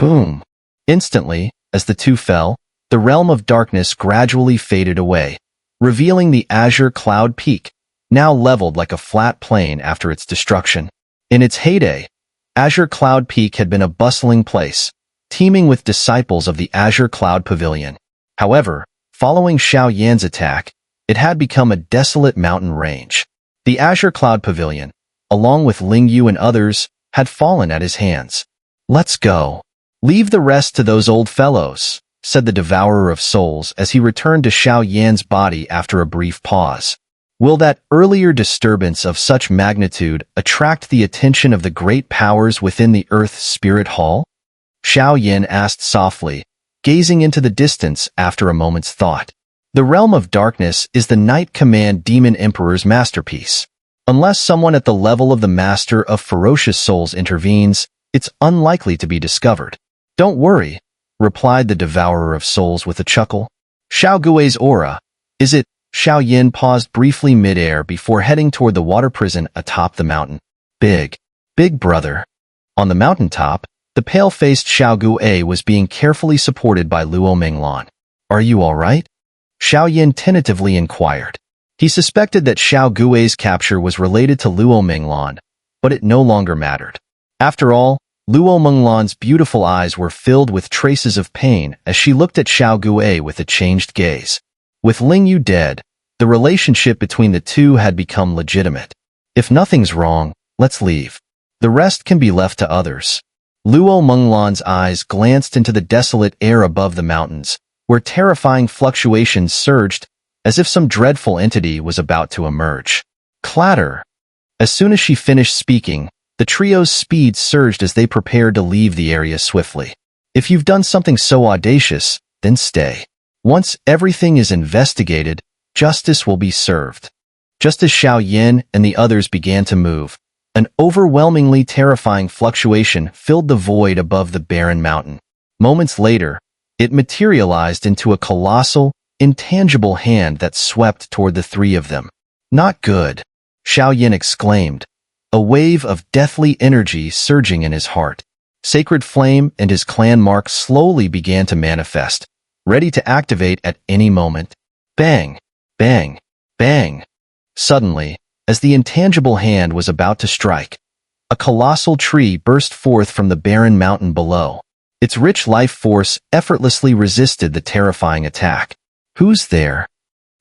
Boom! Instantly, as the two fell, the realm of darkness gradually faded away, revealing the Azure Cloud peak, now leveled like a flat plain after its destruction. In its heyday, Azure Cloud Peak had been a bustling place, teeming with disciples of the Azure Cloud Pavilion. However, following Xiao Yan's attack, it had become a desolate mountain range. The Azure Cloud Pavilion, along with Ling Yu and others, had fallen at his hands. "Let's go. Leave the rest to those old fellows," said the Devourer of Souls as he returned to Xiao Yan's body after a brief pause. Will that earlier disturbance of such magnitude attract the attention of the great powers within the Earth Spirit Hall? Xiao Yan asked softly, gazing into the distance after a moment's thought. The realm of darkness is the Night Command Demon Emperor's masterpiece. Unless someone at the level of the Master of Ferocious Souls intervenes, it's unlikely to be discovered. "Don't worry," replied the Devourer of Souls with a chuckle. "Xiao Gui's aura. Is it?" Xiao Yan paused briefly mid-air before heading toward the water prison atop the mountain. Big brother." On the mountaintop, the pale-faced Xiao Gui was being carefully supported by Luo Menglan. "Are you all right?" Xiao Yan tentatively inquired. He suspected that Xiao Gui's capture was related to Luo Menglan, but it no longer mattered. After all, Luo Menglan's beautiful eyes were filled with traces of pain as she looked at Xiao Gui with a changed gaze. With Ling Yu dead, the relationship between the two had become legitimate. "If nothing's wrong, let's leave. The rest can be left to others." Luo Menglan's eyes glanced into the desolate air above the mountains, where terrifying fluctuations surged, as if some dreadful entity was about to emerge. Clatter! As soon as she finished speaking, the trio's speed surged as they prepared to leave the area swiftly. "If you've done something so audacious, then stay. Once everything is investigated, justice will be served." Just as Xiao Yan and the others began to move, an overwhelmingly terrifying fluctuation filled the void above the barren mountain. Moments later, it materialized into a colossal, intangible hand that swept toward the three of them. "Not good," Xiao Yan exclaimed, a wave of deathly energy surging in his heart. Sacred Flame and his clan mark slowly began to manifest, ready to activate at any moment. Bang! Bang! Bang! Suddenly, as the intangible hand was about to strike, a colossal tree burst forth from the barren mountain below. Its rich life force effortlessly resisted the terrifying attack. "Who's there?"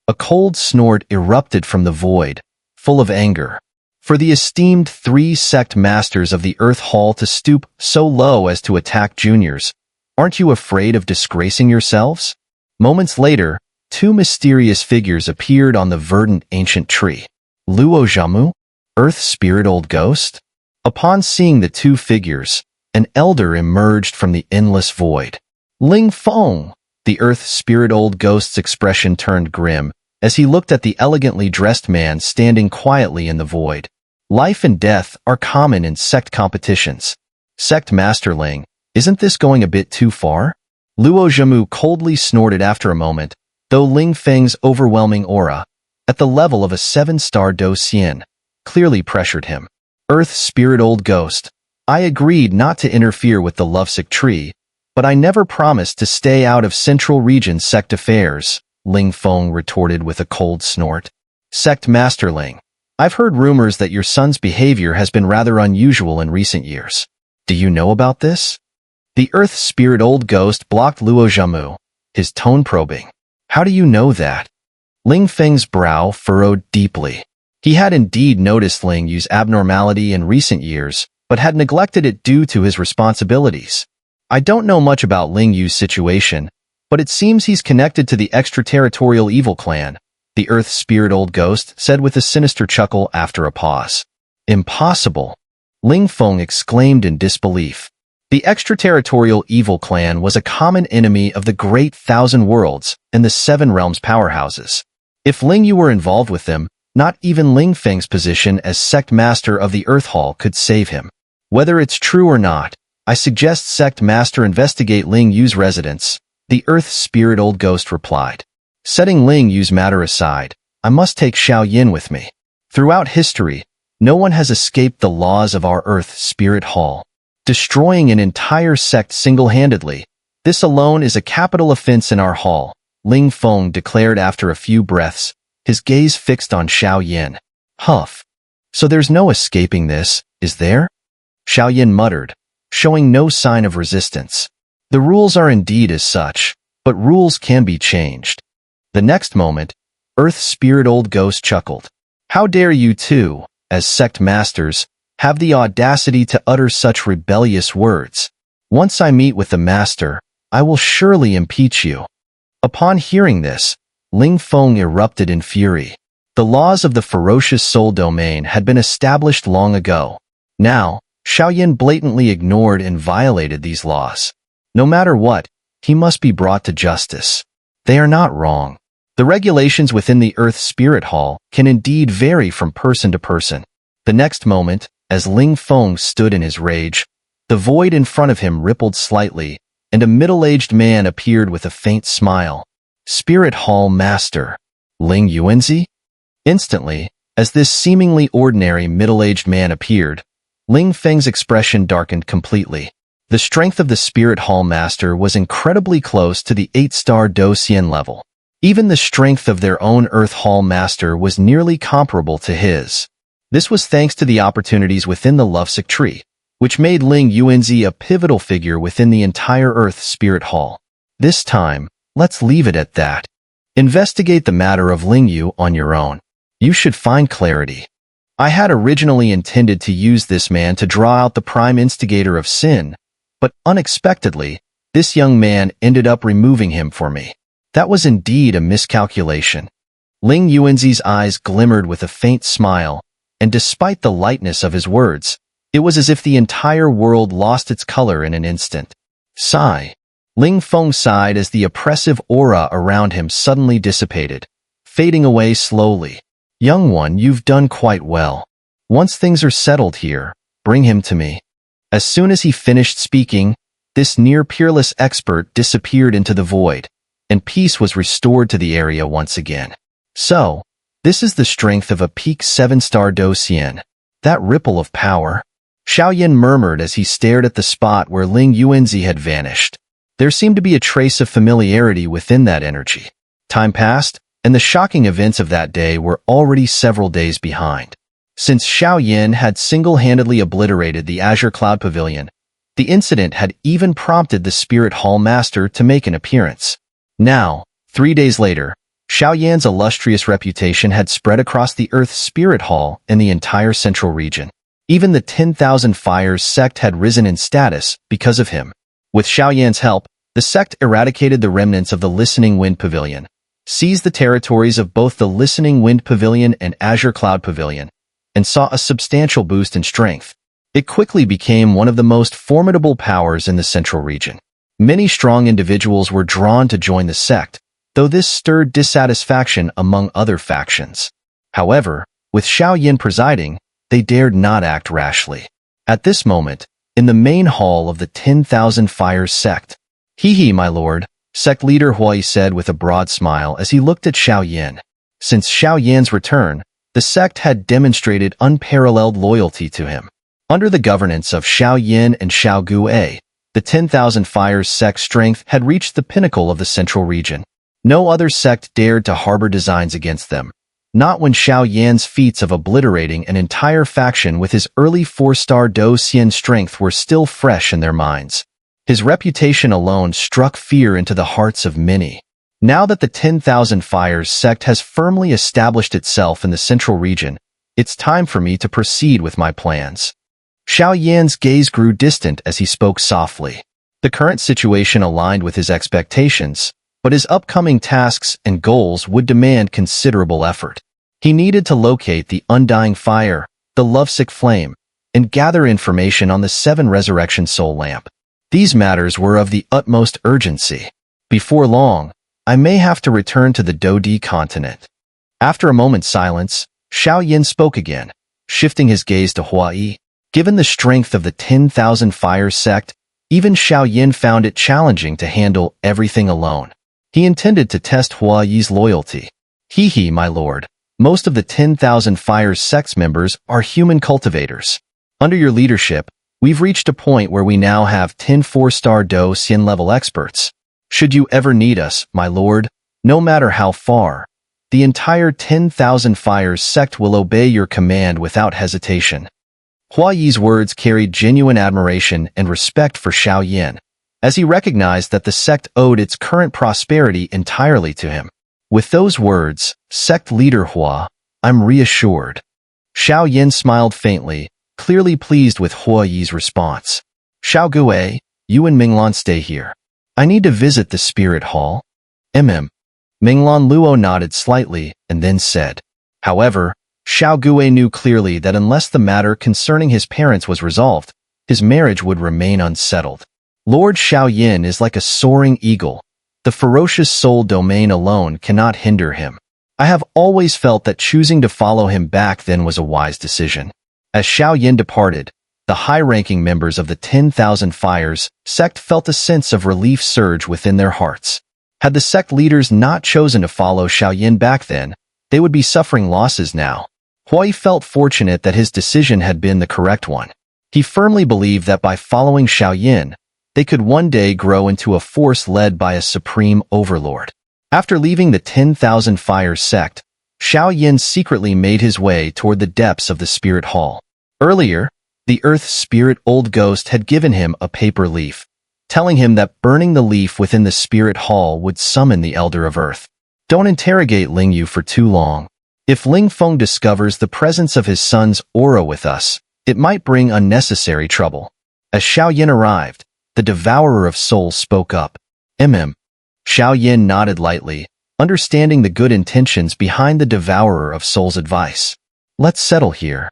A cold snort erupted from the void, full of anger. For the esteemed three sect masters of the Earth Hall to stoop so low as to attack juniors, aren't you afraid of disgracing yourselves? Moments later, two mysterious figures appeared on the verdant ancient tree. Luo Zhamu, Earth Spirit Old Ghost? Upon seeing the two figures, an elder emerged from the endless void. Ling Feng! The Earth Spirit Old Ghost's expression turned grim as he looked at the elegantly dressed man standing quietly in the void. Life and death are common in sect competitions. Sect Master Ling, isn't this going a bit too far? Luo Zhamu coldly snorted after a moment, though Ling Feng's overwhelming aura, at the level of a 7-star Do Xian, clearly pressured him. Earth Spirit Old Ghost, I agreed not to interfere with the Lovesick tree, but I never promised to stay out of Central Region sect affairs, Ling Feng retorted with a cold snort. Sect Master Ling, I've heard rumors that your son's behavior has been rather unusual in recent years. Do you know about this? The Earth Spirit Old Ghost blocked Luo Zhamu, his tone probing. How do you know that? Ling Feng's brow furrowed deeply. He had indeed noticed Ling Yu's abnormality in recent years, but had neglected it due to his responsibilities. I don't know much about Ling Yu's situation, but it seems he's connected to the extraterritorial evil clan, the Earth Spirit Old Ghost said with a sinister chuckle after a pause. Impossible! Ling Feng exclaimed in disbelief. The extraterritorial evil clan was a common enemy of the Great Thousand Worlds and the Seven Realms powerhouses. If Ling Yu were involved with them, not even Ling Feng's position as sect master of the Earth Hall could save him. Whether it's true or not, I suggest sect master investigate Ling Yu's residence, the Earth Spirit Old Ghost replied. Setting Ling Yu's matter aside, I must take Xiao Yin with me. Throughout history, no one has escaped the laws of our Earth Spirit Hall. destroying an entire sect single-handedly. This alone is a capital offense in our hall, Ling Feng declared after a few breaths, his gaze fixed on Xiao Yan. Huff. So there's no escaping this, is there? Xiao Yan muttered, showing no sign of resistance. The rules are indeed as such, but rules can be changed. The next moment, Earth Spirit Old Ghost chuckled. How dare you two, as sect masters, have the audacity to utter such rebellious words? Once I meet with the master, I will surely impeach you. Upon hearing this, Ling Feng erupted in fury. The laws of the ferocious soul domain had been established long ago. Now, Xiao Yan blatantly ignored and violated these laws. No matter what, he must be brought to justice. They are not wrong. The regulations within the Earth Spirit Hall can indeed vary from person to person. The next moment, as Ling Feng stood in his rage, the void in front of him rippled slightly, and a middle-aged man appeared with a faint smile. Spirit Hall Master, Ling Yuanzi? Instantly, as this seemingly ordinary middle-aged man appeared, Ling Feng's expression darkened completely. The strength of the Spirit Hall Master was incredibly close to the 8-star Do Xian level. Even the strength of their own Earth Hall Master was nearly comparable to his. This was thanks to the opportunities within the Lovesick tree, which made Ling Yuanzi a pivotal figure within the entire Earth Spirit Hall. This time, let's leave it at that. Investigate the matter of Ling Yu on your own. You should find clarity. I had originally intended to use this man to draw out the prime instigator of sin, but unexpectedly, this young man ended up removing him for me. That was indeed a miscalculation. Ling Yuanzi's eyes glimmered with a faint smile, and despite the lightness of his words, it was as if the entire world lost its color in an instant. Sigh. Ling Feng sighed as the oppressive aura around him suddenly dissipated, fading away slowly. Young one, you've done quite well. Once things are settled here, bring him to me. As soon as he finished speaking, this near-peerless expert disappeared into the void, and peace was restored to the area once again. So, this is the strength of a peak 7-star Do Xian. That ripple of power. Xiao Yan murmured as he stared at the spot where Ling Yuanzi had vanished. There seemed to be a trace of familiarity within that energy. Time passed, and the shocking events of that day were already several days behind. Since Xiao Yan had single-handedly obliterated the Azure Cloud Pavilion, the incident had even prompted the Spirit Hall Master to make an appearance. Now, 3 days later, Xiao Yan's illustrious reputation had spread across the Earth Spirit Hall and the entire central region. Even the 10,000 Fires sect had risen in status because of him. With Xiao Yan's help, the sect eradicated the remnants of the Listening Wind Pavilion, seized the territories of both the Listening Wind Pavilion and Azure Cloud Pavilion, and saw a substantial boost in strength. It quickly became one of the most formidable powers in the central region. Many strong individuals were drawn to join the sect, though this stirred dissatisfaction among other factions. However, with Xiao Yan presiding, they dared not act rashly. At this moment, in the main hall of the 10,000 Fires sect, "Hee, my lord," sect leader Hui said with a broad smile as he looked at Xiao Yan. Since Xiao Yan's return, the sect had demonstrated unparalleled loyalty to him. Under the governance of Xiao Yan and Xiao Gue, the 10,000 Fires sect strength had reached the pinnacle of the central region. No other sect dared to harbor designs against them. Not when Xiao Yan's feats of obliterating an entire faction with his early 4-star Do Xian strength were still fresh in their minds. His reputation alone struck fear into the hearts of many. Now that the 10,000 Fires sect has firmly established itself in the central region, it's time for me to proceed with my plans. Xiao Yan's gaze grew distant as he spoke softly. The current situation aligned with his expectations, but his upcoming tasks and goals would demand considerable effort. He needed to locate the Undying Fire, the Lovesick Flame, and gather information on the 7 Resurrection Soul Lamp. These matters were of the utmost urgency. Before long, I may have to return to the Do-Di continent. After a moment's silence, Xiao Yan spoke again, shifting his gaze to Hua-Yi. Given the strength of the 10,000 Fires sect, even Xiao Yan found it challenging to handle everything alone. He intended to test Hua-Yi's loyalty. Hee, my lord, most of the 10,000 Fires sect's members are human cultivators. Under your leadership, We've reached a point where we now have 10 4-star Do Xian level experts. Should you ever need us, my lord, no matter how far, the entire 10,000 Fires sect will obey your command without hesitation. Hua Yi's words carried genuine admiration and respect for Xiao Yin, as he recognized that the sect owed its current prosperity entirely to him. With those words, sect leader Hua, I'm reassured. Xiao Yin smiled faintly, clearly pleased with Hua Yi's response. Xiao Gui, you and Minglan stay here. I need to visit the spirit hall. Minglan Luo nodded slightly and then said. However, Xiao Gui knew clearly that unless the matter concerning his parents was resolved, his marriage would remain unsettled. Lord Xiao Yin is like a soaring eagle. The ferocious soul domain alone cannot hinder him. I have always felt that choosing to follow him back then was a wise decision. As Xiao Yin departed, the high-ranking members of the 10,000 Fires sect felt a sense of relief surge within their hearts. Had the sect leaders not chosen to follow Xiao Yin back then, they would be suffering losses now. Hui felt fortunate that his decision had been the correct one. He firmly believed that by following Xiao Yin, they could one day grow into a force led by a supreme overlord. After leaving the 10,000 Fires sect, Xiao Yin secretly made his way toward the depths of the spirit hall. Earlier, the Earth Spirit Old Ghost had given him a paper leaf, telling him that burning the leaf within the spirit hall would summon the Elder of Earth. Don't interrogate Ling Yu for too long. If Ling Feng discovers the presence of his son's aura with us, it might bring unnecessary trouble. As Xiao Yin arrived, the Devourer of Souls spoke up. Xiao Yin nodded lightly, understanding the good intentions behind the Devourer of Souls' advice. Let's settle here.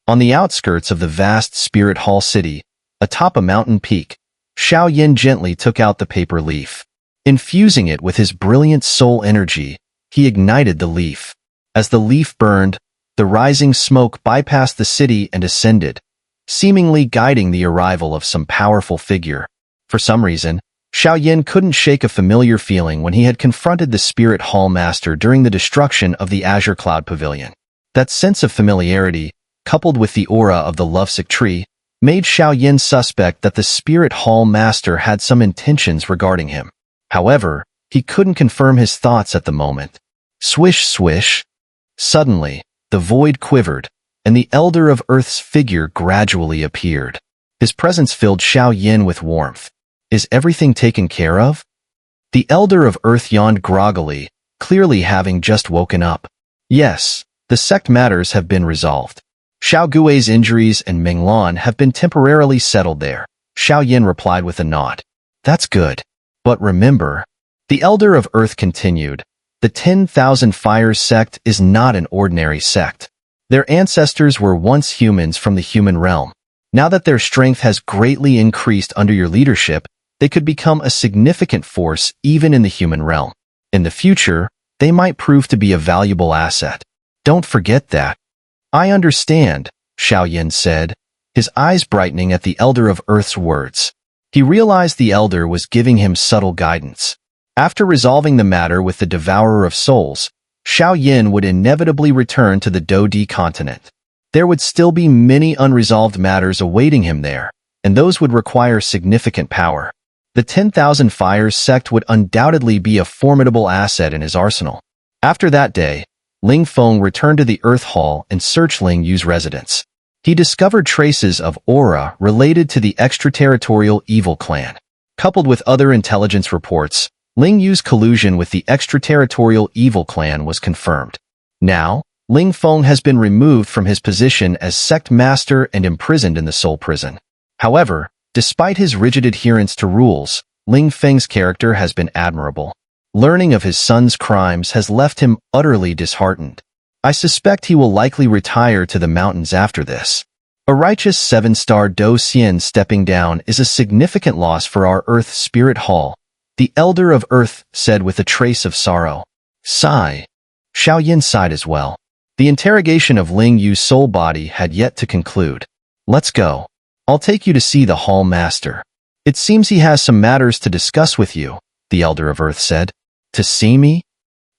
On the outskirts of the vast Spirit Hall city, atop a mountain peak, Xiao Yin gently took out the paper leaf. Infusing it with his brilliant soul energy, he ignited the leaf. As the leaf burned, the rising smoke bypassed the city and ascended, seemingly guiding the arrival of some powerful figure. For some reason, Xiao Yin couldn't shake a familiar feeling when he had confronted the Spirit Hall Master during the destruction of the Azure Cloud Pavilion. That sense of familiarity, coupled with the aura of the Lovesick tree, made Xiao Yin suspect that the Spirit Hall Master had some intentions regarding him. However, he couldn't confirm his thoughts at the moment. Swish, swish. Suddenly, the void quivered, and the Elder of Earth's figure gradually appeared. His presence filled Xiao Yin with warmth. Is everything taken care of? The Elder of Earth yawned groggily, clearly having just woken up. Yes, the sect matters have been resolved. Xiao Gui's injuries and Minglan have been temporarily settled there. Xiao Yin replied with a nod. That's good. But remember, the Elder of Earth continued, the 10,000 Fires sect is not an ordinary sect. Their ancestors were once humans from the human realm. Now that their strength has greatly increased under your leadership, they could become a significant force even in the human realm. In the future, they might prove to be a valuable asset. Don't forget that. I understand, Xiao Yin said, his eyes brightening at the Elder of Earth's words. He realized the Elder was giving him subtle guidance. After resolving the matter with the Devourer of Souls, Xiao Yin would inevitably return to the Dodi continent. There would still be many unresolved matters awaiting him there, and those would require significant power. The 10,000 Fires sect would undoubtedly be a formidable asset in his arsenal. After that day, Ling Feng returned to the Earth Hall and searched Ling Yu's residence. He discovered traces of aura related to the extraterritorial evil clan. Coupled with other intelligence reports, Ling Yu's collusion with the extraterritorial evil clan was confirmed. Now, Ling Feng has been removed from his position as sect master and imprisoned in the Soul Prison. However, despite his rigid adherence to rules, Ling Feng's character has been admirable. Learning of his son's crimes has left him utterly disheartened. I suspect he will likely retire to the mountains after this. A righteous 7-star Do Xian stepping down is a significant loss for our Earth Spirit Hall, the Elder of Earth said with a trace of sorrow. Sigh. Xiao Yin sighed as well. The interrogation of Ling Yu's soul body had yet to conclude. Let's go. I'll take you to see the Hall Master. It seems he has some matters to discuss with you, the Elder of Earth said. To see me?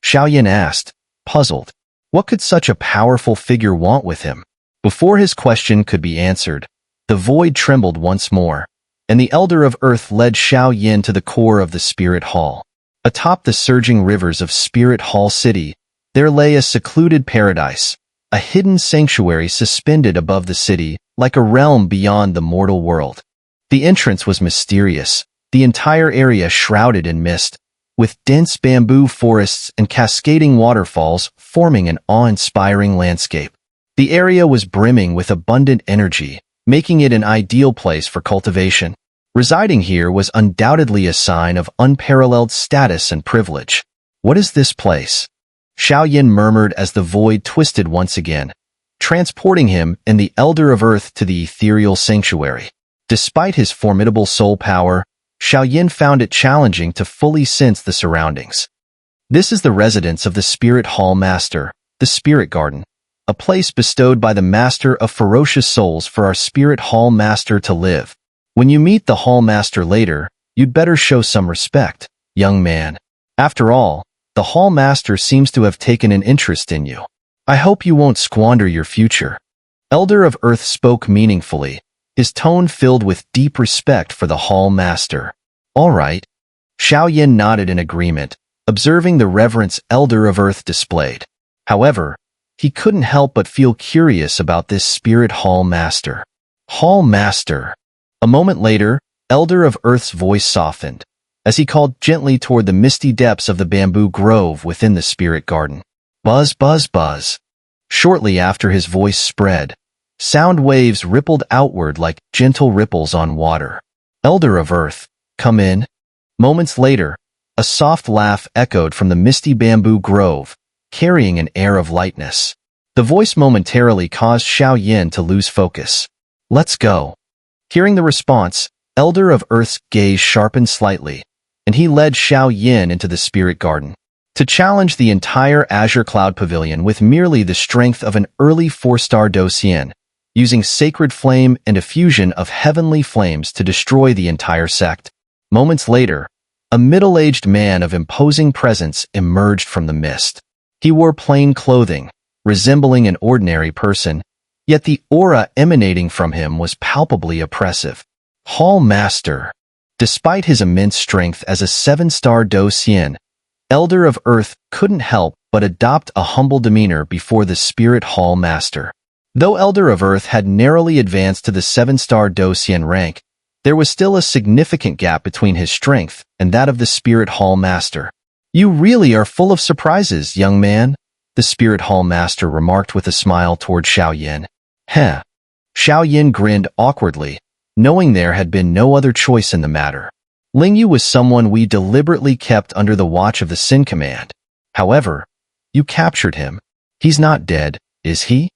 Xiao Yin asked, puzzled. What could such a powerful figure want with him? Before his question could be answered, The void trembled once more, and the Elder of Earth led Xiao Yin to the core of the Spirit Hall. Atop the surging rivers of Spirit Hall City, there lay a secluded paradise, a hidden sanctuary suspended above the city, like a realm beyond the mortal world. The entrance was mysterious, the entire area shrouded in mist, with dense bamboo forests and cascading waterfalls forming an awe-inspiring landscape. The area was brimming with abundant energy, making it an ideal place for cultivation. Residing here was undoubtedly a sign of unparalleled status and privilege. What is this place? Xiao Yin murmured as the void twisted once again, transporting him and the Elder of Earth to the ethereal sanctuary. Despite his formidable soul power, Xiao Yin found it challenging to fully sense the surroundings. This is the residence of the Spirit Hall Master, the Spirit Garden, a place bestowed by the Master of Ferocious Souls for our Spirit Hall Master to live. When you meet the Hall Master later, you'd better show some respect, young man. After all, the Hall Master seems to have taken an interest in you. I hope you won't squander your future. Elder of Earth spoke meaningfully, his tone filled with deep respect for the Hall Master. All right. Xiao Yin nodded in agreement, observing the reverence Elder of Earth displayed. However, he couldn't help but feel curious about this Spirit Hall Master. Hall Master. A moment later, Elder of Earth's voice softened, as he called gently toward the misty depths of the bamboo grove within the Spirit Garden. Buzz, buzz, buzz. Shortly after his voice spread, sound waves rippled outward like gentle ripples on water. Elder of Earth, come in. Moments later, a soft laugh echoed from the misty bamboo grove, carrying an air of lightness. The voice momentarily caused Xiao Yin to lose focus. Let's go. Hearing the response, Elder of Earth's gaze sharpened slightly, and he led Xiao Yin into the Spirit Garden. To challenge the entire Azure Cloud Pavilion with merely the strength of an early 4-star Docian, using sacred flame and a fusion of heavenly flames to destroy the entire sect. Moments later, a middle-aged man of imposing presence emerged from the mist. He wore plain clothing, resembling an ordinary person, yet the aura emanating from him was palpably oppressive. Hall Master. Despite his immense strength as a 7-star Docian, Elder of Earth couldn't help but adopt a humble demeanor before the Spirit Hall Master. Though Elder of Earth had narrowly advanced to the 7-star Docian rank, there was still a significant gap between his strength and that of the Spirit Hall Master. You really are full of surprises, young man, the Spirit Hall Master remarked with a smile toward Xiao Yin. Heh. Xiao Yin grinned awkwardly, knowing there had been no other choice in the matter. Ling Yu was someone we deliberately kept under the watch of the Sin Command. However, you captured him. He's not dead, is he?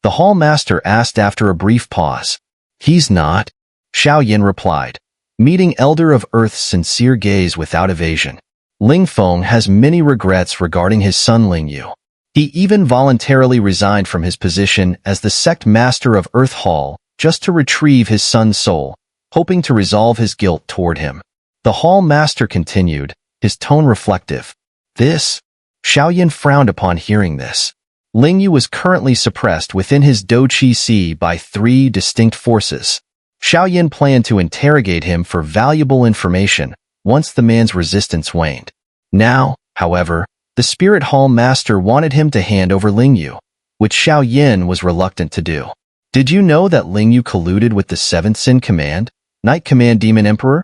The Hall Master asked after a brief pause. He's not, Xiao Yin replied, meeting Elder of Earth's sincere gaze without evasion. Ling Feng has many regrets regarding his son Ling Yu. He even voluntarily resigned from his position as the sect master of Earth Hall just to retrieve his son's soul, hoping to resolve his guilt toward him. The Hall Master continued, his tone reflective. This? Xiao Yin frowned upon hearing this. Ling Yu was currently suppressed within his Do Chi Si by 3 distinct forces. Xiao Yin planned to interrogate him for valuable information once the man's resistance waned. Now, however, the Spirit Hall Master wanted him to hand over Ling Yu, which Xiao Yin was reluctant to do. Did you know that Ling Yu colluded with the 7th Sin Command, Night Command Demon Emperor?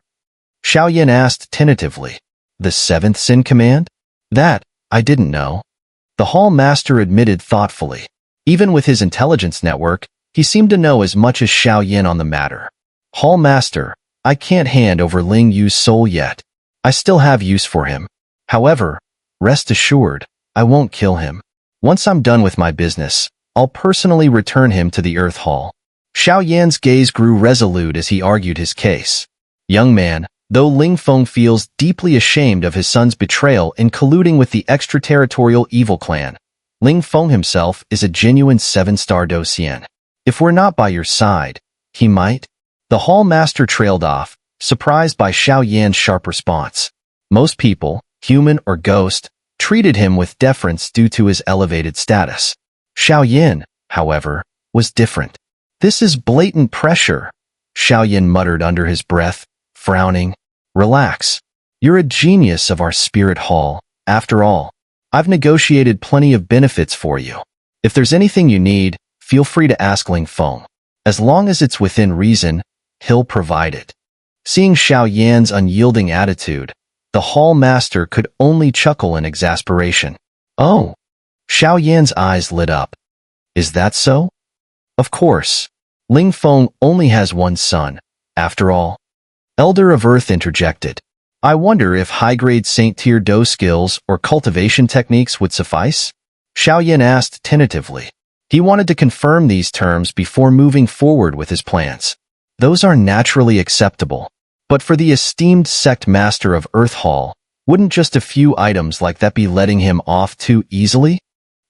Xiao Yin asked tentatively. The 7th Sin Command? That, I didn't know. The Hall Master admitted thoughtfully. Even with his intelligence network, he seemed to know as much as Xiao Yin on the matter. Hall Master, I can't hand over Ling Yu's soul yet. I still have use for him. However, rest assured, I won't kill him. Once I'm done with my business, I'll personally return him to the Earth Hall. Xiao Yan's gaze grew resolute as he argued his case. Young man, though Ling Feng feels deeply ashamed of his son's betrayal in colluding with the extraterritorial evil clan, Ling Feng himself is a genuine 7-star Docian. If we're not by your side, he might. The Hall Master trailed off, surprised by Xiao Yan's sharp response. Most people, human or ghost, treated him with deference due to his elevated status. Xiao Yin, however, was different. This is blatant pressure, Xiao muttered under his breath, frowning. Relax. You're a genius of our spirit hall. After all, I've negotiated plenty of benefits for you. If there's anything you need, feel free to ask Ling Feng. As long as it's within reason, he'll provide it. Seeing Xiao Yan's unyielding attitude, the hall master could only chuckle in exasperation. Oh! Xiao Yan's eyes lit up. Is that so? Of course. Ling Feng only has one son, after all. Elder of Earth interjected. I wonder if high-grade Saint-tier Do skills or cultivation techniques would suffice? Xiao Yan asked tentatively. He wanted to confirm these terms before moving forward with his plans. Those are naturally acceptable. But for the esteemed sect master of Earth Hall, wouldn't just a few items like that be letting him off too easily?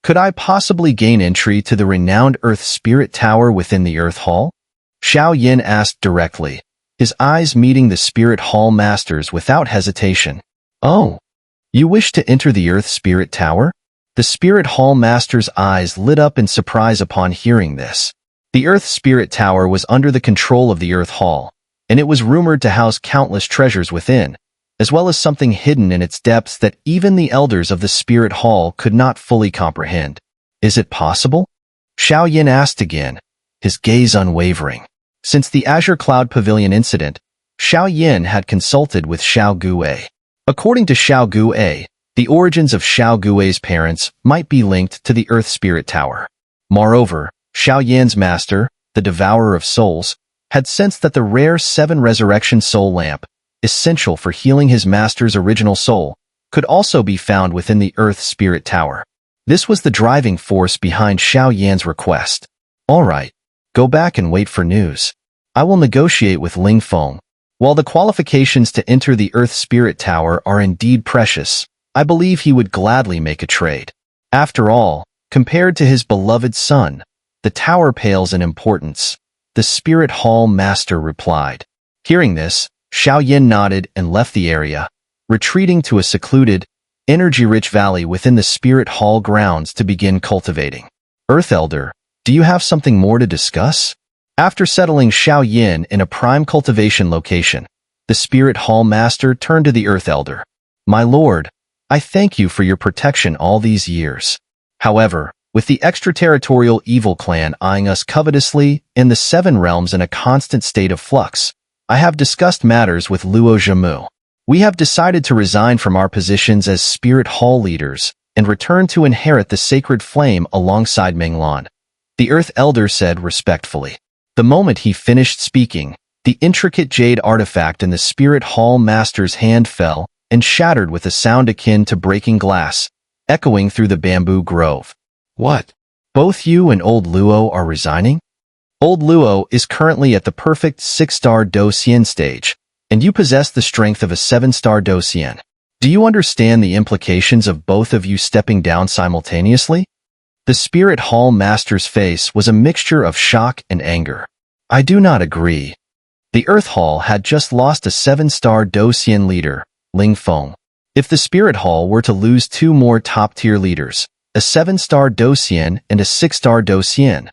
Could I possibly gain entry to the renowned Earth Spirit Tower within the Earth Hall? Xiao Yan asked directly, his eyes meeting the Spirit Hall master's without hesitation. Oh, you wish to enter the Earth Spirit Tower? The Spirit Hall master's eyes lit up in surprise upon hearing this. The Earth Spirit Tower was under the control of the Earth Hall, and it was rumored to house countless treasures within, as well as something hidden in its depths that even the elders of the Spirit Hall could not fully comprehend. Is it possible? Xiao Yan asked again, his gaze unwavering. Since the Azure Cloud Pavilion incident, Xiao Yan had consulted with Xiao Guwei. According to Xiao Guwei, the origins of Xiao Guwei's parents might be linked to the Earth Spirit Tower. Moreover, Xiao Yan's master, the Devourer of Souls, had sensed that the rare 7 Resurrection Soul Lamp, essential for healing his master's original soul, could also be found within the Earth Spirit Tower. This was the driving force behind Xiao Yan's request. All right, go back and wait for news. I will negotiate with Ling Feng. While the qualifications to enter the Earth Spirit Tower are indeed precious, I believe he would gladly make a trade. After all, compared to his beloved son, the tower pales in importance. The Spirit Hall Master replied. Hearing this, Xiao Yan nodded and left the area, retreating to a secluded, energy-rich valley within the Spirit Hall grounds to begin cultivating. Earth Elder, do you have something more to discuss? After settling Xiao Yan in a prime cultivation location, the Spirit Hall Master turned to the Earth Elder. My lord, I thank you for your protection all these years. However, with the extraterritorial evil clan eyeing us covetously and the 7 realms in a constant state of flux, I have discussed matters with Luo Zhimu. We have decided to resign from our positions as Spirit Hall leaders and return to inherit the sacred flame alongside Minglan. The Earth Elder said respectfully. The moment he finished speaking, the intricate jade artifact in the Spirit Hall Master's hand fell and shattered with a sound akin to breaking glass, echoing through the bamboo grove. What? Both you and Old Luo are resigning? Old Luo is currently at the perfect 6-star Do Xian stage, and you possess the strength of a 7-star Do Xian. Do you understand the implications of both of you stepping down simultaneously? The Spirit Hall Master's face was a mixture of shock and anger. I do not agree. The Earth Hall had just lost a 7-star Do Xian leader, Ling Feng. If the Spirit Hall were to lose 2 more top-tier leaders, a 7-star Do Xian and a 6-star Do Xian,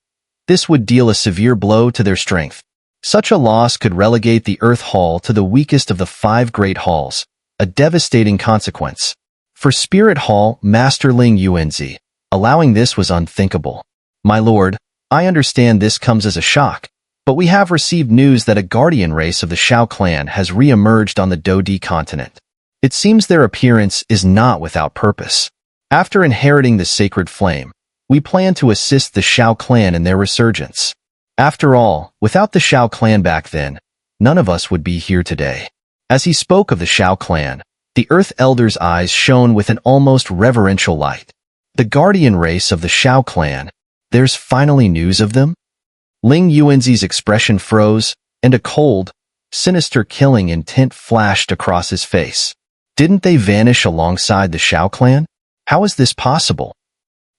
this would deal a severe blow to their strength. Such a loss could relegate the Earth Hall to the weakest of the 5 great halls, a devastating consequence. For Spirit Hall Master Ling Yuanzi, allowing this was unthinkable. My lord, I understand this comes as a shock, but we have received news that a guardian race of the Xiao clan has re-emerged on the Dodi continent. It seems their appearance is not without purpose. After inheriting the sacred flame, we plan to assist the Xiao clan in their resurgence. After all, without the Xiao clan back then, none of us would be here today. As he spoke of the Xiao clan, the Earth Elder's eyes shone with an almost reverential light. The guardian race of the Xiao clan, there's finally news of them? Ling Yuanzi's expression froze, and a cold, sinister killing intent flashed across his face. Didn't they vanish alongside the Xiao clan? How is this possible?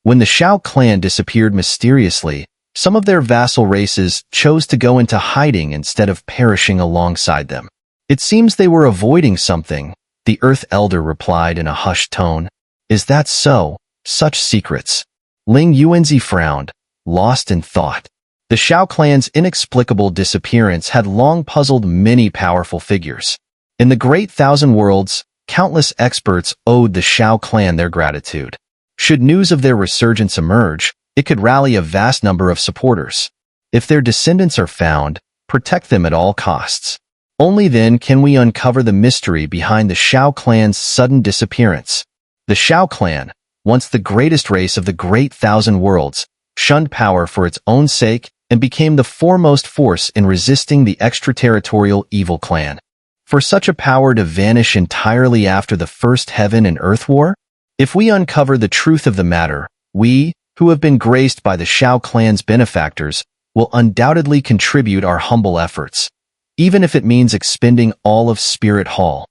When the Xiao clan disappeared mysteriously, some of their vassal races chose to go into hiding instead of perishing alongside them. It seems they were avoiding something, the Earth Elder replied in a hushed tone. Is that so? Such secrets. Ling Yuanzi frowned, lost in thought. The Xiao clan's inexplicable disappearance had long puzzled many powerful figures. In the Great Thousand Worlds, countless experts owed the Xiao clan their gratitude. Should news of their resurgence emerge, it could rally a vast number of supporters. If their descendants are found, protect them at all costs. Only then can we uncover the mystery behind the Xiao clan's sudden disappearance. The Xiao clan, once the greatest race of the Great Thousand Worlds, shunned power for its own sake and became the foremost force in resisting the extraterritorial evil clan. For such a power to vanish entirely after the First Heaven and Earth War? If we uncover the truth of the matter, we, who have been graced by the Xiao clan's benefactors, will undoubtedly contribute our humble efforts, even if it means expending all of Spirit Hall.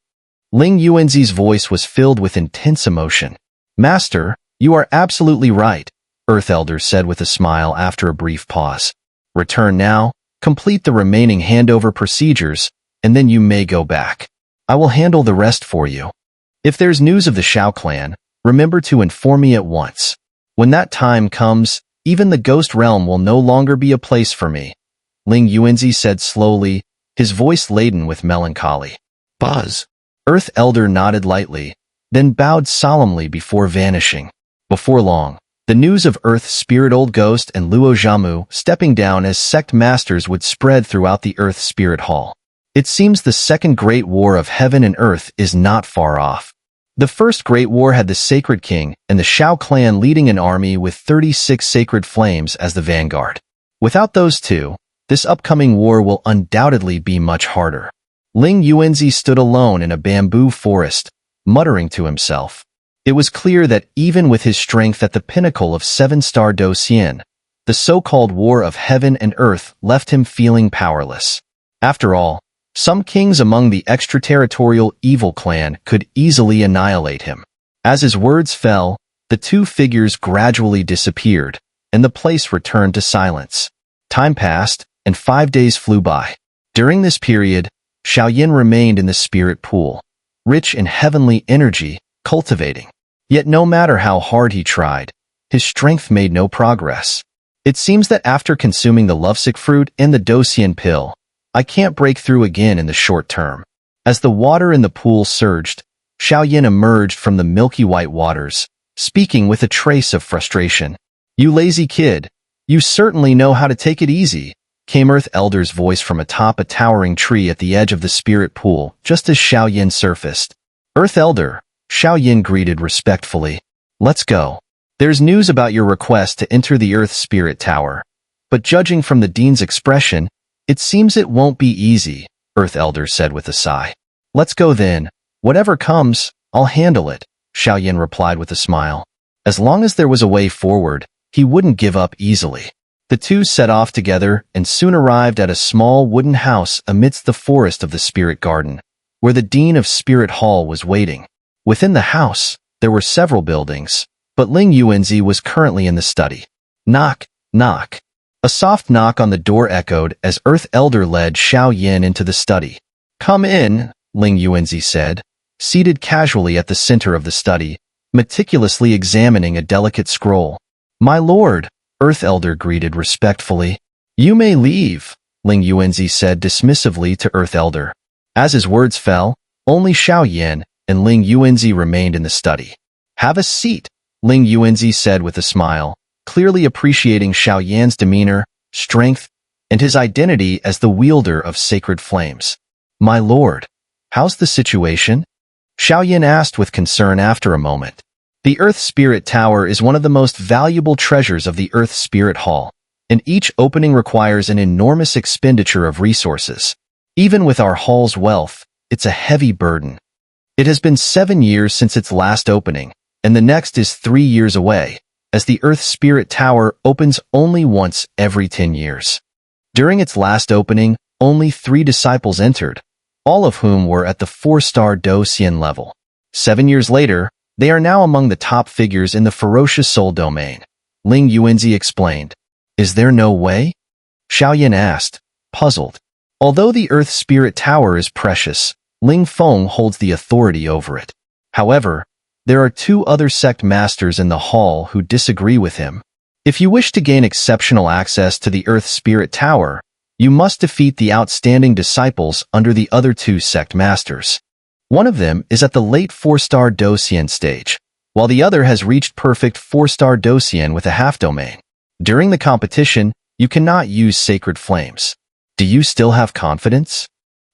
Ling Yuanzi's voice was filled with intense emotion. Master, you are absolutely right, Earth Elder said with a smile after a brief pause. Return now, complete the remaining handover procedures, and then you may go back. I will handle the rest for you. If there's news of the Xiao clan, remember to inform me at once. When that time comes, even the Ghost Realm will no longer be a place for me, Ling Yuanzi said slowly, his voice laden with melancholy. Buzz. Earth Elder nodded lightly, then bowed solemnly before vanishing. Before long, the news of Earth Spirit Old Ghost and Luo Zhamu stepping down as sect masters would spread throughout the Earth Spirit Hall. It seems the Second Great War of Heaven and Earth is not far off. The First Great War had the Sacred King and the Xiao clan leading an army with 36 Sacred Flames as the vanguard. Without those two, this upcoming war will undoubtedly be much harder. Ling Yuanzi stood alone in a bamboo forest, muttering to himself. It was clear that even with his strength at the pinnacle of 7-star Do Xian, the so-called War of Heaven and Earth left him feeling powerless. After all, some kings among the extraterritorial evil clan could easily annihilate him. As his words fell, the two figures gradually disappeared, and the place returned to silence. Time passed, and 5 days flew by. During this period, Xiaoyan remained in the spirit pool, rich in heavenly energy, cultivating. Yet no matter how hard he tried, his strength made no progress. It seems that after consuming the Lovesick fruit and the Do Xian pill, I can't break through again in the short term. As the water in the pool surged, Xiaoyan emerged from the milky white waters, speaking with a trace of frustration. You lazy kid, you certainly know how to take it easy, came Earth Elder's voice from atop a towering tree at the edge of the spirit pool, just as Xiaoyan surfaced. Earth Elder, Xiaoyan greeted respectfully. Let's go. There's news about your request to enter the Earth Spirit Tower. But judging from the Dean's expression, it seems it won't be easy, Earth Elder said with a sigh. Let's go then. Whatever comes, I'll handle it, Xiaoyan replied with a smile. As long as there was a way forward, he wouldn't give up easily. The two set off together and soon arrived at a small wooden house amidst the forest of the Spirit Garden, where the Dean of Spirit Hall was waiting. Within the house, there were several buildings, but Ling Yuanzi was currently in the study. Knock, knock. A soft knock on the door echoed as Earth Elder led Xiaoyan into the study. Come in, Ling Yuanzi said, seated casually at the center of the study, meticulously examining a delicate scroll. My lord, Earth Elder greeted respectfully. You may leave, Ling Yuanzi said dismissively to Earth Elder. As his words fell, only Xiaoyan and Ling Yuanzi remained in the study. Have a seat, Ling Yuanzi said with a smile, clearly appreciating Xiaoyan's demeanor, strength, and his identity as the wielder of sacred flames. My lord, how's the situation? Xiaoyan asked with concern after a moment. The Earth Spirit Tower is one of the most valuable treasures of the Earth Spirit Hall, and each opening requires an enormous expenditure of resources. Even with our hall's wealth, it's a heavy burden. It has been 7 years since its last opening, and the next is 3 years away, as the Earth Spirit Tower opens only once every 10 years. During its last opening, only 3 disciples entered, all of whom were at the 4-star Do Xian level. 7 years later, they are now among the top figures in the Ferocious Soul domain, Ling Yuanzi explained. Is there no way? Xiaoyan asked, puzzled. Although the Earth Spirit Tower is precious, Ling Feng holds the authority over it. However, there are 2 other sect masters in the hall who disagree with him. If you wish to gain exceptional access to the Earth Spirit Tower, you must defeat the outstanding disciples under the other two sect masters. One of them is at the late 4-star Docian stage, while the other has reached perfect 4-star Docian with a half-domain. During the competition, you cannot use sacred flames. Do you still have confidence?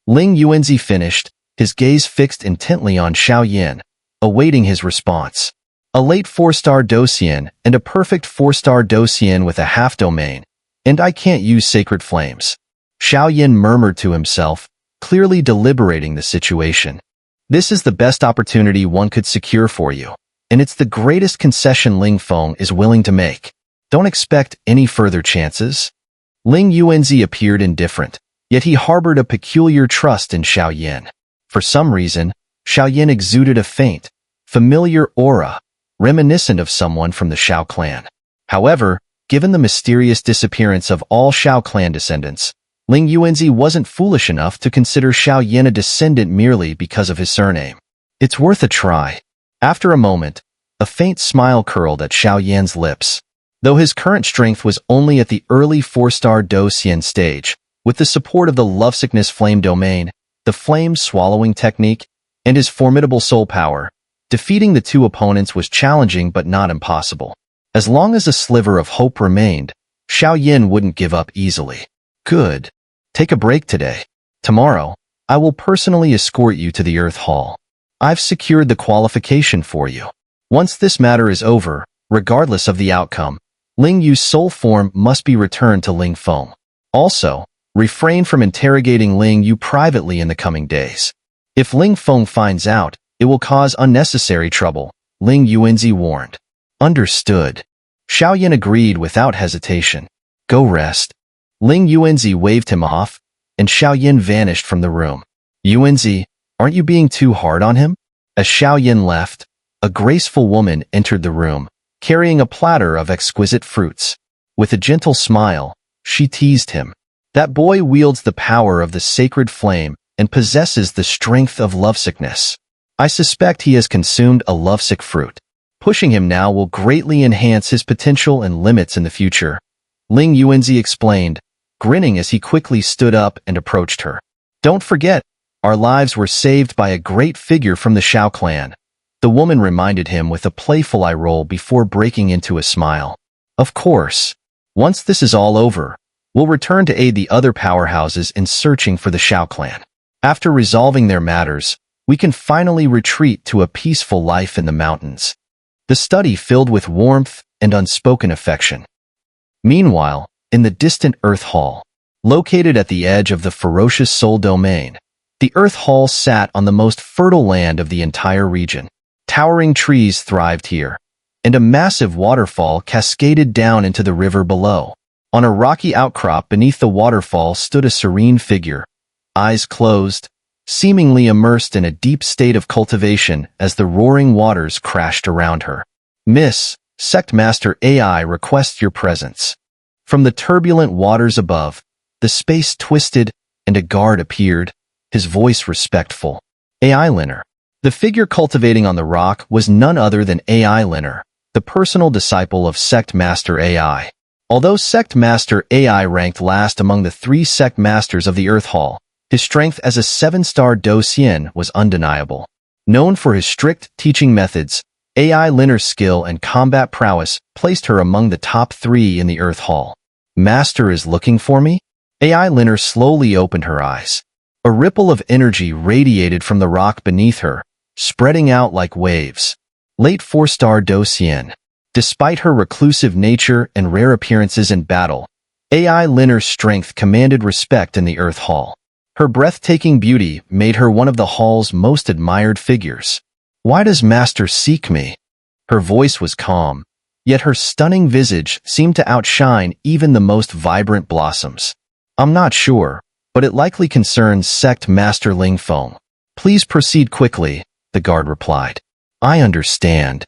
Ling Yuanzi finished, his gaze fixed intently on Xiao, awaiting his response. A late 4-star Docian and a perfect 4-star Docian with a half-domain, and I can't use sacred flames. Xiao murmured to himself, clearly deliberating the situation. This is the best opportunity one could secure for you, and it's the greatest concession Ling Feng is willing to make. Don't expect any further chances. Ling Yuanzi appeared indifferent, yet he harbored a peculiar trust in Xiao. For some reason, Xiao exuded a faint, familiar aura, reminiscent of someone from the Xiao clan. However, given the mysterious disappearance of all Xiao clan descendants, Ling Yuanzi wasn't foolish enough to consider Xiao a descendant merely because of his surname. It's worth a try. After a moment, a faint smile curled at Xiao's lips. Though his current strength was only at the early 4-star Docian stage, with the support of the Lovesickness Flame Domain, the Flame Swallowing Technique, and his formidable soul power, defeating the two opponents was challenging but not impossible. As long as a sliver of hope remained, Xiao wouldn't give up easily. Good. Take a break today. Tomorrow, I will personally escort you to the Earth Hall. I've secured the qualification for you. Once this matter is over, regardless of the outcome, Ling Yu's soul form must be returned to Ling Feng. Also, refrain from interrogating Ling Yu privately in the coming days. If Ling Feng finds out, it will cause unnecessary trouble, Ling Yuanzi warned. Understood. Xiao agreed without hesitation. Go rest. Ling Yuanzi waved him off, and Xiao vanished from the room. Yuanzi, aren't you being too hard on him? As Xiao left, a graceful woman entered the room, carrying a platter of exquisite fruits. With a gentle smile, she teased him. That boy wields the power of the sacred flame and possesses the strength of lovesickness. I suspect he has consumed a lovesick fruit. Pushing him now will greatly enhance his potential and limits in the future, Ling Yuanzi explained, grinning as he quickly stood up and approached her. Don't forget, our lives were saved by a great figure from the Xiao clan. The woman reminded him with a playful eye roll before breaking into a smile. Of course. Once this is all over, we'll return to aid the other powerhouses in searching for the Xiao clan. After resolving their matters, we can finally retreat to a peaceful life in the mountains. The study filled with warmth and unspoken affection. Meanwhile, in the distant Earth Hall, located at the edge of the ferocious Soul Domain, the Earth Hall sat on the most fertile land of the entire region. Towering trees thrived here, and a massive waterfall cascaded down into the river below. On a rocky outcrop beneath the waterfall stood a serene figure, eyes closed, seemingly immersed in a deep state of cultivation as the roaring waters crashed around her. Miss, Sect Master AI requests your presence. From the turbulent waters above, the space twisted, and a guard appeared, his voice respectful. AI Xun'er. The figure cultivating on the rock was none other than AI Xun'er, the personal disciple of Sect Master AI. Although Sect Master AI ranked last among the 3 Sect Masters of the Earth Hall, his strength as a 7-star Docian was undeniable. Known for his strict teaching methods, AI Xun'er's skill and combat prowess placed her among the top 3 in the Earth Hall. Master is looking for me? AI Xun'er slowly opened her eyes. A ripple of energy radiated from the rock beneath her, spreading out like waves. Late 4-star Docian. Despite her reclusive nature and rare appearances in battle, AI Xun'er's strength commanded respect in the Earth Hall. Her breathtaking beauty made her one of the hall's most admired figures. Why does Master seek me? Her voice was calm, yet her stunning visage seemed to outshine even the most vibrant blossoms. I'm not sure, but it likely concerns Sect Master Ling Feng. Please proceed quickly, the guard replied. I understand.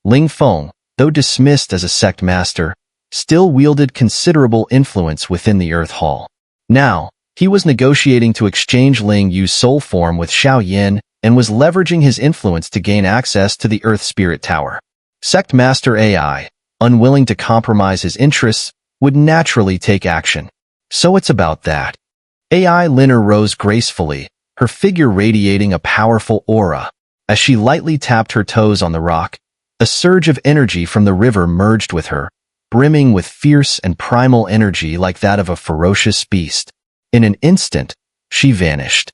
Ling Feng, though dismissed as a sect master, still wielded considerable influence within the Earth Hall. Now, he was negotiating to exchange Ling Yu's soul form with Xiao and was leveraging his influence to gain access to the Earth Spirit Tower. Sect Master AI, unwilling to compromise his interests, would naturally take action. So it's about that. AI Xun'er rose gracefully, her figure radiating a powerful aura. As she lightly tapped her toes on the rock, a surge of energy from the river merged with her, brimming with fierce and primal energy like that of a ferocious beast. In an instant, she vanished.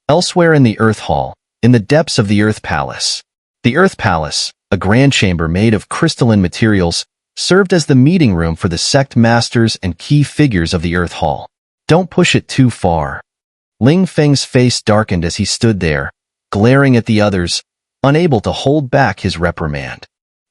Elsewhere in the Earth Hall, in the depths of the Earth Palace. The Earth Palace, a grand chamber made of crystalline materials, served as the meeting room for the sect masters and key figures of the Earth Hall. Don't push it too far. Ling Feng's face darkened as he stood there, glaring at the others, unable to hold back his reprimand.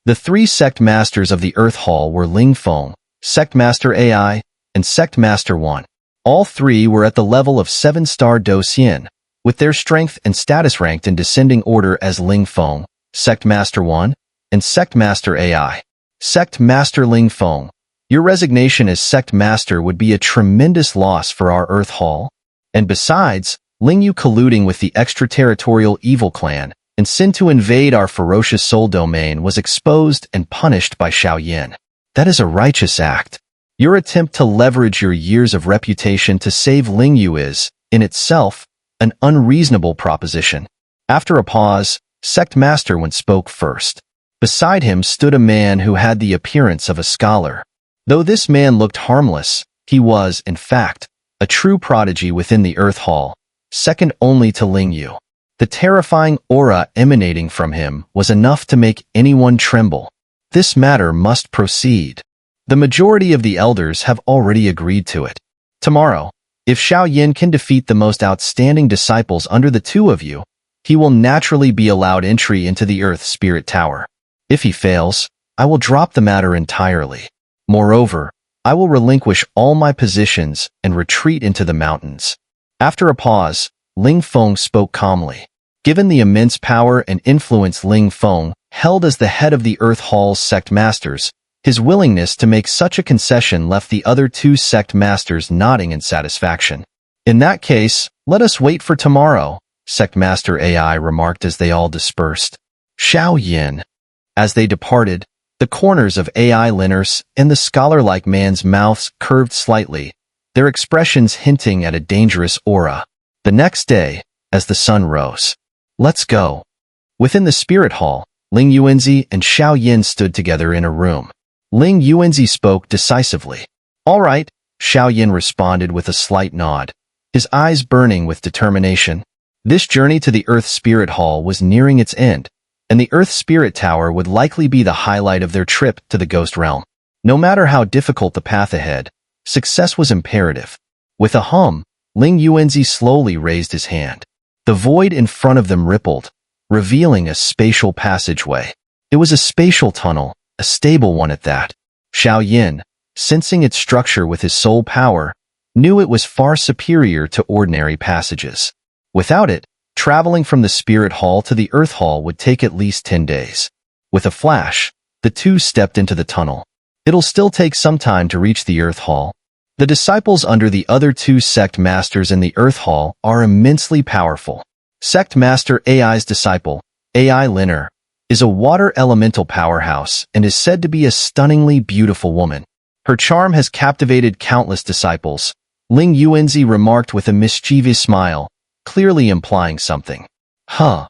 The three sect masters of the Earth Hall were Ling Feng, Sect Master AI, and Sect Master 1. All three were at the level of 7-star Do Xian, with their strength and status ranked in descending order as Ling Feng, Sect Master 1, and Sect Master AI. Sect Master Ling Feng, your resignation as Sect Master would be a tremendous loss for our Earth Hall. And besides, Ling Yu colluding with the extraterritorial evil clan and sin to invade our ferocious soul domain was exposed and punished by Xiao Yin. That is a righteous act. Your attempt to leverage your years of reputation to save Ling Yu is, in itself, an unreasonable proposition. After a pause, Sect Master 1 spoke first. Beside him stood a man who had the appearance of a scholar. Though this man looked harmless, he was, in fact, a true prodigy within the Earth Hall, second only to Ling Yu. The terrifying aura emanating from him was enough to make anyone tremble. This matter must proceed. The majority of the elders have already agreed to it. Tomorrow, if Xiao Yin can defeat the most outstanding disciples under the two of you, he will naturally be allowed entry into the Earth Spirit Tower. If he fails, I will drop the matter entirely. Moreover, I will relinquish all my positions and retreat into the mountains. After a pause, Ling Feng spoke calmly. Given the immense power and influence Ling Feng held as the head of the Earth Hall's sect masters, his willingness to make such a concession left the other two sect masters nodding in satisfaction. In that case, let us wait for tomorrow, Sect Master AI remarked as they all dispersed. Xiao Yin. As they departed, the corners of AI Xun'er's and the scholar-like man's mouths curved slightly, their expressions hinting at a dangerous aura. The next day, as the sun rose. Let's go. Within the Spirit Hall, Ling Yuanzi and Xiao Yin stood together in a room. Ling Yuanzi spoke decisively. All right, Xiao Yin responded with a slight nod, his eyes burning with determination. This journey to the Earth Spirit Hall was nearing its end, and the Earth Spirit Tower would likely be the highlight of their trip to the Ghost Realm. No matter how difficult the path ahead, success was imperative. With a hum, Ling Yuanzi slowly raised his hand. The void in front of them rippled, revealing a spatial passageway. It was a spatial tunnel, a stable one at that. Xiao Yin, sensing its structure with his soul power, knew it was far superior to ordinary passages. Without it, traveling from the Spirit Hall to the Earth Hall would take at least 10 days. With a flash, the two stepped into the tunnel. It'll still take some time to reach the Earth Hall. The disciples under the other two sect masters in the Earth Hall are immensely powerful. Sect Master AI's disciple, AI Xun'er, is a water elemental powerhouse and is said to be a stunningly beautiful woman. Her charm has captivated countless disciples, Ling Yuanzi remarked with a mischievous smile, clearly implying something. Huh.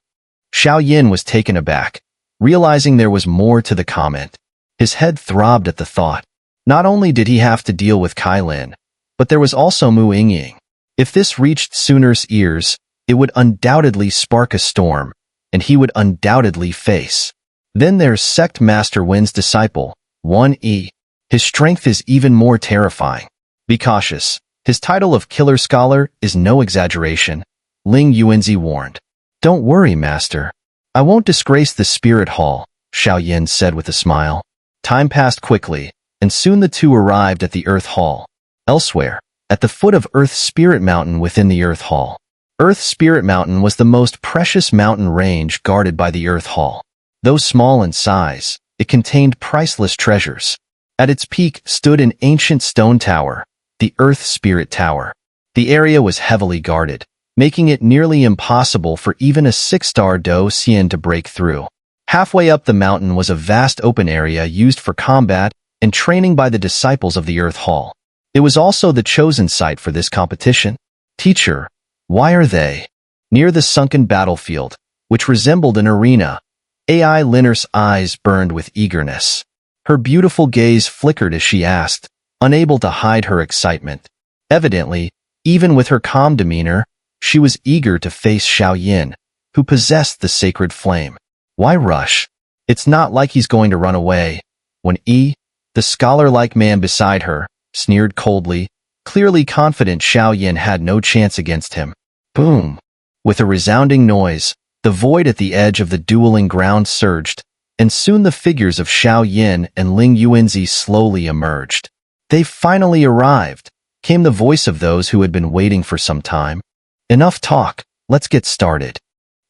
Xiao Yin was taken aback, realizing there was more to the comment. His head throbbed at the thought. Not only did he have to deal with Kai Lin, but there was also Mu Yingying. If this reached Xun'er's ears, it would undoubtedly spark a storm, and he would undoubtedly face. Then there's Sect Master Wen's disciple, 1E. His strength is even more terrifying. Be cautious. His title of Killer Scholar is no exaggeration, Ling Yuanzi warned. Don't worry, Master. I won't disgrace the Spirit Hall, Xiao Yin said with a smile. Time passed quickly, and soon the two arrived at the Earth Hall. Elsewhere, at the foot of Earth Spirit Mountain within the Earth Hall. Earth Spirit Mountain was the most precious mountain range guarded by the Earth Hall. Though small in size, it contained priceless treasures. At its peak stood an ancient stone tower, the Earth Spirit Tower. The area was heavily guarded, making it nearly impossible for even a 6-star Do Xian to break through. Halfway up the mountain was a vast open area used for combat and training by the disciples of the Earth Hall. It was also the chosen site for this competition. Teacher, why are they? Near the sunken battlefield, which resembled an arena, AI Xun'er's eyes burned with eagerness. Her beautiful gaze flickered as she asked, unable to hide her excitement. Evidently, even with her calm demeanor, she was eager to face Xiao, who possessed the sacred flame. Why rush? It's not like he's going to run away. When the scholar-like man beside her, sneered coldly, clearly confident Xiao had no chance against him. Boom! With a resounding noise, the void at the edge of the dueling ground surged, and soon the figures of Xiao and Ling Yuanzi slowly emerged. They finally arrived, came the voice of those who had been waiting for some time. Enough talk, let's get started.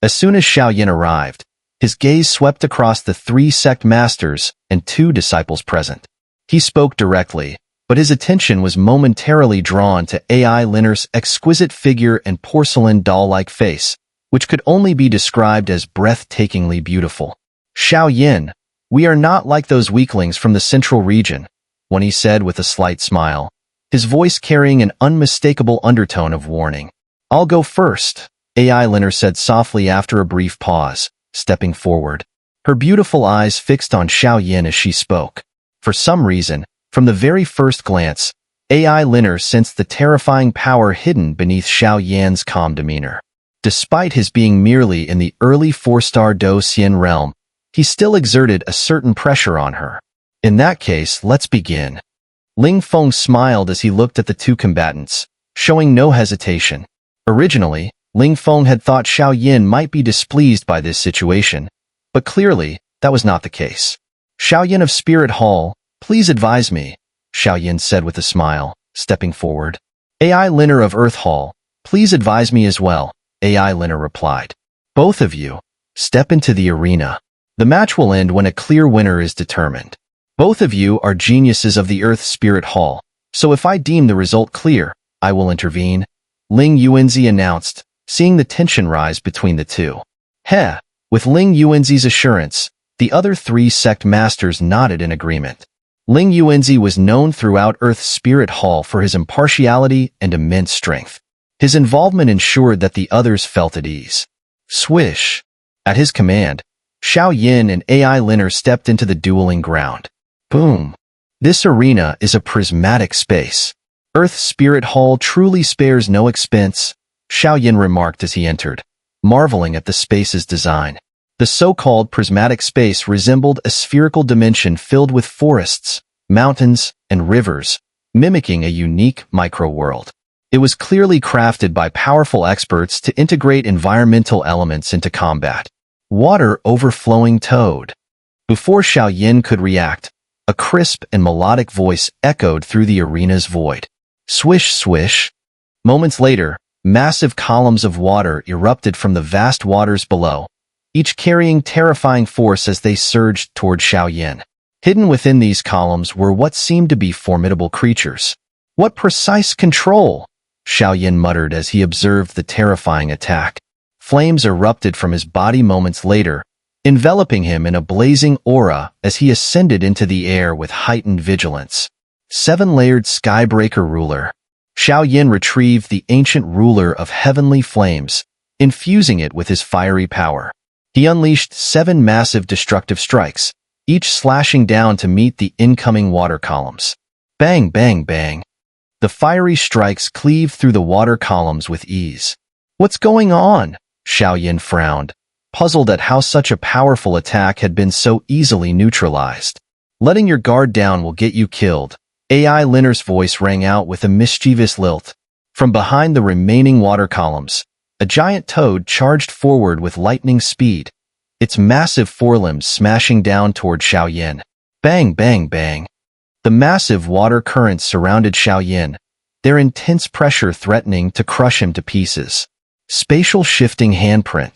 As soon as Xiao arrived, his gaze swept across the 3 sect masters and 2 disciples present. He spoke directly, but his attention was momentarily drawn to AI Xun'er's exquisite figure and porcelain doll-like face, which could only be described as breathtakingly beautiful. Xiao, we are not like those weaklings from the central region, when he said with a slight smile, his voice carrying an unmistakable undertone of warning. I'll go first, AI Xun'er said softly after a brief pause, stepping forward. Her beautiful eyes fixed on Xiao as she spoke. For some reason, from the very first glance, AI Xun'er sensed the terrifying power hidden beneath Xiao's calm demeanor. Despite his being merely in the early 4-star Do Xian realm, he still exerted a certain pressure on her. In that case, let's begin. Ling Feng smiled as he looked at the 2 combatants, showing no hesitation. Originally, Ling Feng had thought Xiao might be displeased by this situation, but clearly, that was not the case. Xiao of Spirit Hall, please advise me, Xiao said with a smile, stepping forward. AI Xun'er of Earth Hall, please advise me as well, AI Xun'er replied. Both of you, step into the arena. The match will end when a clear winner is determined. Both of you are geniuses of the Earth Spirit Hall, so if I deem the result clear, I will intervene, Ling Yuanzi announced, seeing the tension rise between the 2. With Ling Yuanzi's assurance, the other 3 sect masters nodded in agreement. Ling Yuanzi was known throughout Earth's Spirit Hall for his impartiality and immense strength. His involvement ensured that the others felt at ease. Swish! At his command, Xiao and AI Xun'er stepped into the dueling ground. Boom! This arena is a prismatic space. Earth Spirit Hall truly spares no expense, Xiao remarked as he entered, marveling at the space's design. The so-called prismatic space resembled a spherical dimension filled with forests, mountains, and rivers, mimicking a unique micro-world. It was clearly crafted by powerful experts to integrate environmental elements into combat. Water overflowing toad. Before Xiao could react, a crisp and melodic voice echoed through the arena's void. Swish, swish. Moments later, massive columns of water erupted from the vast waters below, each carrying terrifying force as they surged toward Xiao. Hidden within these columns were what seemed to be formidable creatures. What precise control! Xiao muttered as he observed the terrifying attack. Flames erupted from his body moments later, enveloping him in a blazing aura as he ascended into the air with heightened vigilance. 7-layered Skybreaker Ruler. Xiao retrieved the ancient ruler of heavenly flames, infusing it with his fiery power. He unleashed 7 massive destructive strikes, each slashing down to meet the incoming water columns. Bang, bang, bang. The fiery strikes cleaved through the water columns with ease. What's going on? Xiao frowned, puzzled at how such a powerful attack had been so easily neutralized. Letting your guard down will get you killed. AI Xun'er's voice rang out with a mischievous lilt. From behind the remaining water columns, a giant toad charged forward with lightning speed, its massive forelimbs smashing down toward Xiao. Bang, bang, bang. The massive water currents surrounded Xiao, their intense pressure threatening to crush him to pieces. Spatial shifting handprint.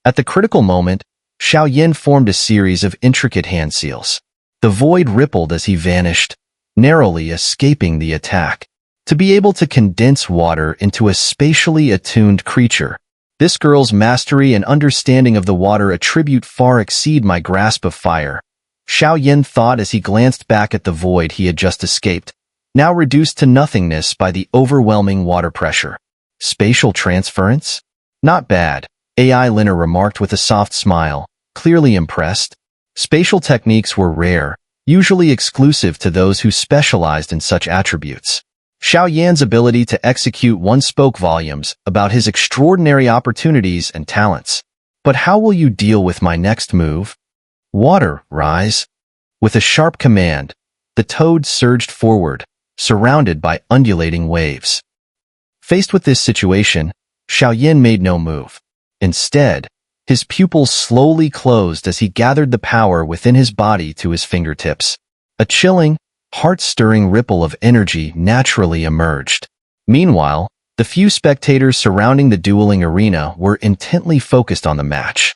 At the critical moment, Xiao formed a series of intricate hand seals. The void rippled as he vanished, narrowly escaping the attack. To be able to condense water into a spatially attuned creature, This girl's mastery and understanding of the water attribute far exceed my grasp of fire. Xiao Yin thought as he glanced back at the void he had just escaped, now reduced to nothingness by the overwhelming water pressure. Spatial transference? Not bad, AI Xun'er remarked with a soft smile, clearly impressed. Spatial techniques were rare, usually exclusive to those who specialized in such attributes. Xiao Yan's ability to execute one spoke volumes about his extraordinary opportunities and talents. But how will you deal with my next move? Water, rise. With a sharp command, the toad surged forward, surrounded by undulating waves. Faced with this situation, Xiao Yin made no move. Instead, his pupils slowly closed as he gathered the power within his body to his fingertips. A chilling, heart-stirring ripple of energy naturally emerged. Meanwhile, the few spectators surrounding the dueling arena were intently focused on the match.